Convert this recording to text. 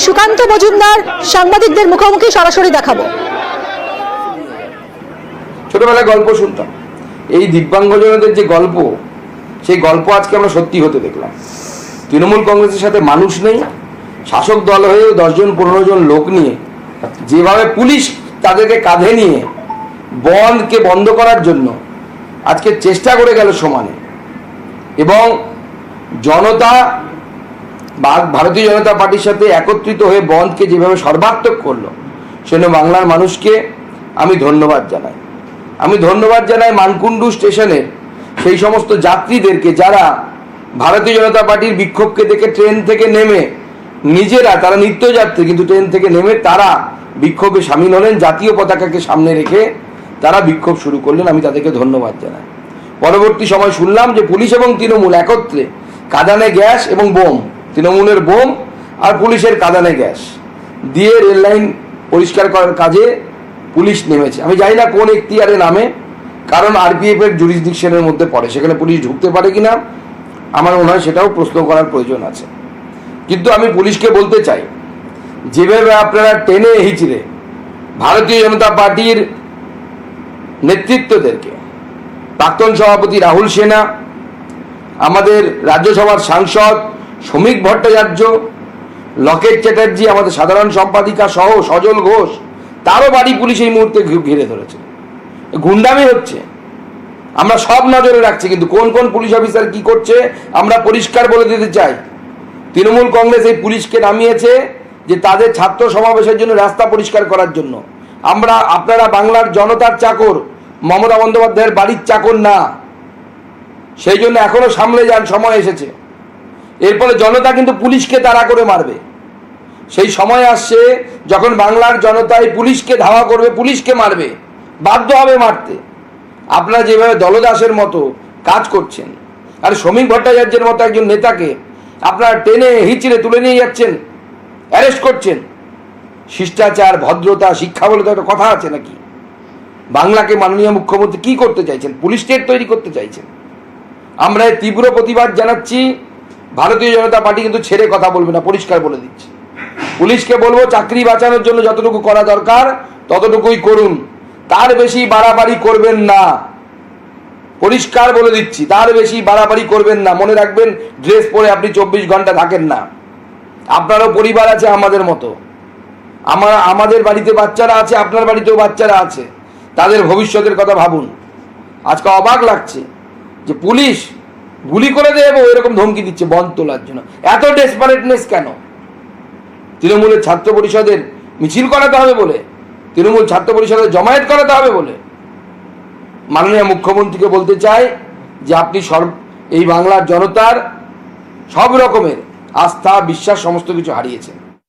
সুকান্ত মজুমদার সাংবাদিকদের মুখোমুখি সরাসরি দেখাবো। ছোটবেলায় গল্প শুনতাম, এই দিব্যাঙ্গজনদের যে গল্প, সেই গল্প আজকে আমরা সত্যি হতে দেখলাম। তৃণমূল কংগ্রেসের সাথে মানুষ নেই, শাসক দল হয়ে 10-15 জন লোক নিয়ে যেভাবে পুলিশ তাদেরকে কাঁধে নিয়ে বনকে বন্ধ করার জন্য আজকে চেষ্টা করে গেল সমানে, এবং জনতা ভারতীয় জনতা পার্টির সাথে একত্রিত হয়ে বনকে যেভাবে সর্বাত্মক করলো, সেজন্য বাংলার মানুষকে আমি ধন্যবাদ জানাই। আমি ধন্যবাদ জানাই মানকুণ্ডু স্টেশনের সেই সমস্ত যাত্রীদেরকে যারা ভারতীয় জনতা পার্টির বিক্ষোভকে দেখে ট্রেন থেকে নেমে নিজেরা, তারা নিত্যযাত্রী কিন্তু ট্রেন থেকে নেমে তারা বিক্ষোভে সামিল হলেন, জাতীয় পতাকাকে সামনে রেখে তারা বিক্ষোভ শুরু করলেন। আমি তাদেরকে ধন্যবাদ জানাই। পরবর্তী সময় শুনলাম যে পুলিশ এবং তৃণমূল একত্রে কাঁদানে গ্যাস এবং বোম, তৃণমূলের বোম আর পুলিশের কাঁদানে গ্যাস দিয়ে রেল লাইন পরিষ্কার করার কাজে পুলিশ নেমেছে। আমি জানি না কোন এখতিয়ারে নামে, কারণ আরপিএফ এর জুরিসডিকশনের মধ্যে পড়ে, সেখানে পুলিশ ঢুকতে পারে কিনা আমার মনে হয় সেটাও প্রশ্ন করার প্রয়োজন আছে। কিন্তু আমি পুলিশকে বলতে চাই, যেভাবে আপনারা টেনে হিচড়ে ভারতীয় জনতা পার্টির নেতৃত্বদেরকে, প্রাক্তন সভাপতি রাহুল সেনা, আমাদের রাজ্যসভার সাংসদ শ্রমিক ভট্টাচার্য, লকেট চ্যাটার্জি, আমাদের সাধারণ সম্পাদিকা সহ সজল ঘোষ, তারও বাড়ি পুলিশ এই মুহূর্তে ঘিরে ধরেছে। গুন্ডামি হচ্ছে, আমরা সব নজরে রাখছি, কিন্তু কোন কোন পুলিশ অফিসার কি করছে আমরা পরিষ্কার বলে দিতে চাই। তৃণমূল কংগ্রেস এই পুলিশকে নামিয়েছে যে তাদের ছাত্র সমাবেশের জন্য রাস্তা পরিষ্কার করার জন্য। আপনারা বাংলার জনতার চাকর, মমতা বন্দ্যোপাধ্যায়ের বাড়ির চাকর না, সেই জন্য এখনো সামলে যান, সময় এসেছে। এরপরে জনতা কিন্তু পুলিশকে তাড়া করে মারবে। সেই সময় আসছে যখন বাংলার জনতাই পুলিশকে ধাওয়া করবে, পুলিশকে মারবে, বাধ্য হবে মারতে। আপনারা যেভাবে দলদাসের মতো কাজ করছেন, আর শ্রমিক ভট্টাচার্যের মতো একজন নেতাকে আপনারা টেনে হিচড়ে তুলে নিয়ে যাচ্ছেন, অ্যারেস্ট করছেন। শিষ্টাচার, ভদ্রতা, শিক্ষা বলে তো একটা কথা আছে নাকি? বাংলাকে মাননীয় মুখ্যমন্ত্রী কি করতে চাইছেন? পুলিশ স্টেট তৈরি করতে চাইছেন। আমরা তীব্র প্রতিবাদ জানাচ্ছি। ভারতীয় জনতা পার্টি কিন্তু ছেড়ে কথা বলবে না, পরিষ্কার বলে দিচ্ছি। পুলিশকে বলবো, চাকরি বাঁচানোর জন্য যতটুকু করা দরকার ততটুকুই করুন, তার বেশি বাড়াবাড়ি করবেন না। পরিষ্কার বলে দিচ্ছি, তার বেশি বাড়াবাড়ি করবেন না। মনে রাখবেন, ড্রেস পরে আপনি 24 ঘন্টা থাকেন না। আপনারও পরিবার আছে আমাদের মতো, আমাদের বাড়িতে বাচ্চারা আছে, আপনার বাড়িতেও বাচ্চারা আছে, তাদের ভবিষ্যতের কথা ভাবুন। আজকে অবাক লাগছে যে পুলিশ গুলি করে দেবো এরকম ধমকি দিচ্ছে বন্ধ তোলার জন্য। এত ডেসপারেটনেস কেন? তৃণমূলের ছাত্র পরিষদের মিছিল করাতে হবে বলে, তৃণমূল ছাত্র পরিষদের জমায়েত করাতে হবে বলে? মাননীয় মুখ্যমন্ত্রীকে বলতে চাই যে আপনি এই বাংলার জনতার সব রকমের আস্থা, বিশ্বাস সমস্ত কিছু হারিয়েছেন।